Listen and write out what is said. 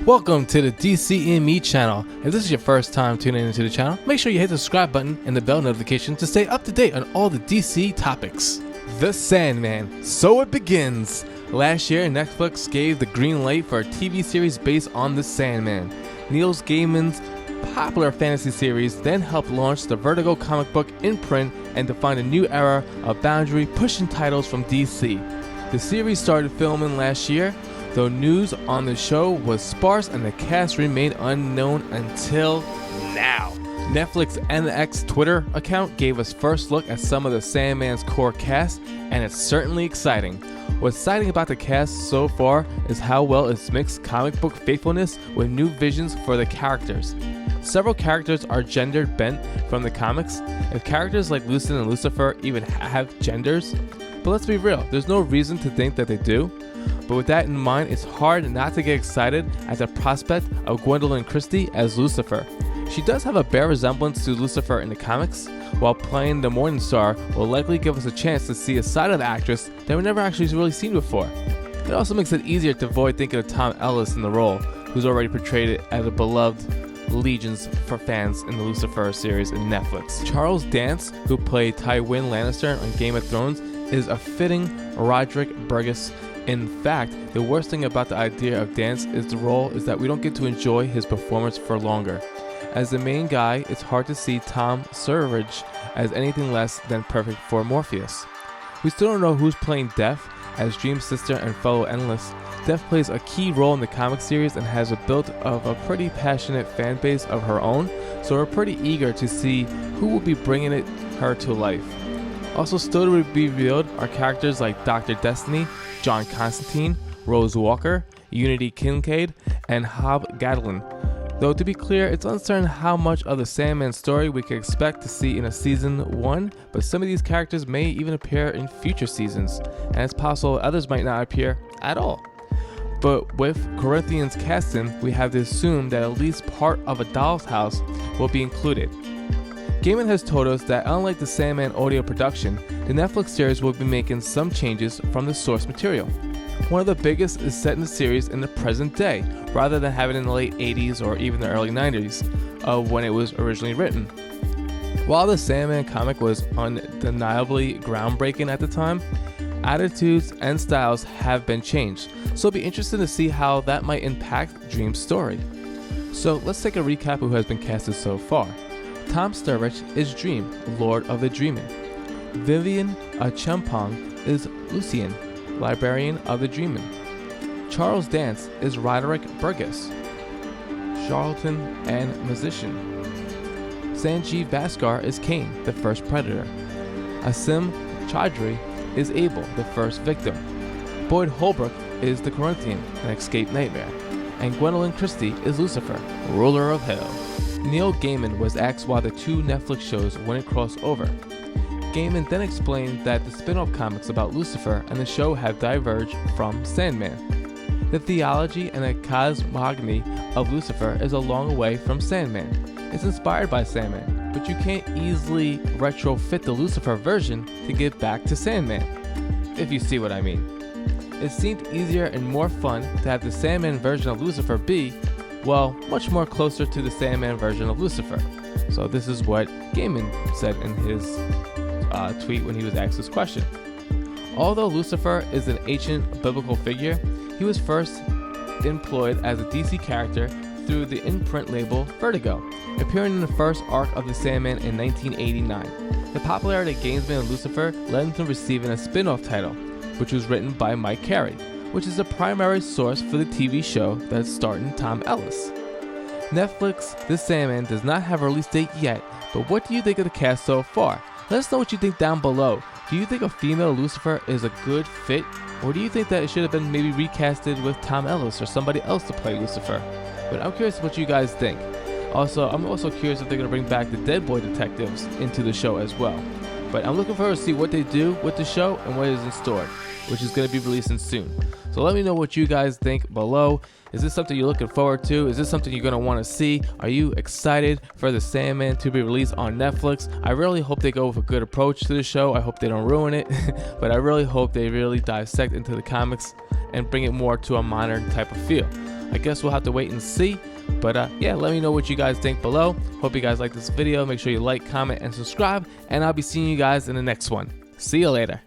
Welcome to the DCME channel. If this is your first time tuning into the channel, make sure you hit the subscribe button and the bell notification to stay up to date on all the DC topics. The Sandman. So it begins. Last year, Netflix gave the green light for a TV series based on The Sandman. Neil Gaiman's popular fantasy series then helped launch the Vertigo comic book imprint and define a new era of boundary-pushing titles from DC. The series started filming last year, though news on the show was sparse and the cast remained unknown until now. Netflix NX Twitter account gave us first look at some of the Sandman's core cast, and it's certainly exciting. What's exciting about the cast so far is how well it's mixed comic book faithfulness with new visions for the characters. Several characters are gender bent from the comics, if characters like Lucid and Lucifer even have genders. But let's be real, there's no reason to think that they do. But with that in mind, it's hard not to get excited at the prospect of Gwendolyn Christie as Lucifer. She does have a bare resemblance to Lucifer in the comics, while playing the Morning Star will likely give us a chance to see a side of the actress that we've never actually really seen before. It also makes it easier to avoid thinking of Tom Ellis in the role, who's already portrayed it as a beloved legions for fans in the Lucifer series in Netflix. Charles Dance, who played Tywin Lannister on Game of Thrones, is a fitting Roderick Burgess. In fact, the worst thing about the idea of Dance is the role is that we don't get to enjoy his performance for longer. As the main guy, it's hard to see Tom Surridge as anything less than perfect for Morpheus. We still don't know who's playing Death as Dream's sister and fellow Endless. Death plays a key role in the comic series and has built of a pretty passionate fan base of her own, so we're pretty eager to see who will be bringing her to life. Also still to be revealed are characters like Dr. Destiny, John Constantine, Rose Walker, Unity Kincaid, and Hob Gadlin. Though to be clear, it's uncertain how much of the Sandman story we can expect to see in a season 1, but some of these characters may even appear in future seasons, and it's possible others might not appear at all. But with Corinthians casting, we have to assume that at least part of a Doll's House will be included. Gaiman has told us that unlike the Sandman audio production, the Netflix series will be making some changes from the source material. One of the biggest is set in the series in the present day, rather than having it in the late 80s or even the early 90s of when it was originally written. While the Sandman comic was undeniably groundbreaking at the time, attitudes and styles have been changed, so it'll be interesting to see how that might impact Dream's story. So let's take a recap of who has been casted so far. Tom Sturridge is Dream, Lord of the Dreaming. Vivian Champong is Lucien, Librarian of the Dreaming. Charles Dance is Roderick Burgess, charlatan and musician. Sanjeev Bhaskar is Cain, the first predator. Asim Chaudhry is Abel, the first victim. Boyd Holbrook is the Corinthian, an escaped nightmare. And Gwendolyn Christie is Lucifer, ruler of hell. Neil Gaiman was asked why the two Netflix shows wouldn't cross over. Gaiman then explained that the spin-off comics about Lucifer and the show have diverged from Sandman. The theology and the cosmogony of Lucifer is a long way from Sandman. It's inspired by Sandman, but you can't easily retrofit the Lucifer version to get back to Sandman, if you see what I mean. It seemed easier and more fun to have the Sandman version of Lucifer be, well, much more closer to the Sandman version of Lucifer. So this is what Gaiman said in his tweet when he was asked this question. Although Lucifer is an ancient biblical figure, he was first employed as a DC character through the imprint label Vertigo, appearing in the first arc of The Sandman in 1989. The popularity of Gaiman and Lucifer led him to receiving a spin-off title, which was written by Mike Carey, which is the primary source for the TV show that's starring Tom Ellis. Netflix The Sandman does not have a release date yet, but what do you think of the cast so far? Let us know what you think down below. Do you think a female Lucifer is a good fit, or do you think that it should have been maybe recasted with Tom Ellis or somebody else to play Lucifer? But I'm curious what you guys think. Also, I'm also curious if they're going to bring back the Dead Boy detectives into the show as well. But I'm looking forward to see what they do with the show and what is in store, which is going to be releasing soon. So let me know what you guys think below. Is this something you're looking forward to? Is this something you're going to want to see? Are you excited for The Sandman to be released on Netflix? I really hope they go with a good approach to the show. I hope they don't ruin it, but I really hope they really dissect into the comics and bring it more to a modern type of feel. I guess we'll have to wait and see. But yeah, let me know what you guys think below. Hope you guys like this video. Make sure you like, comment, and subscribe. And I'll be seeing you guys in the next one. See you later.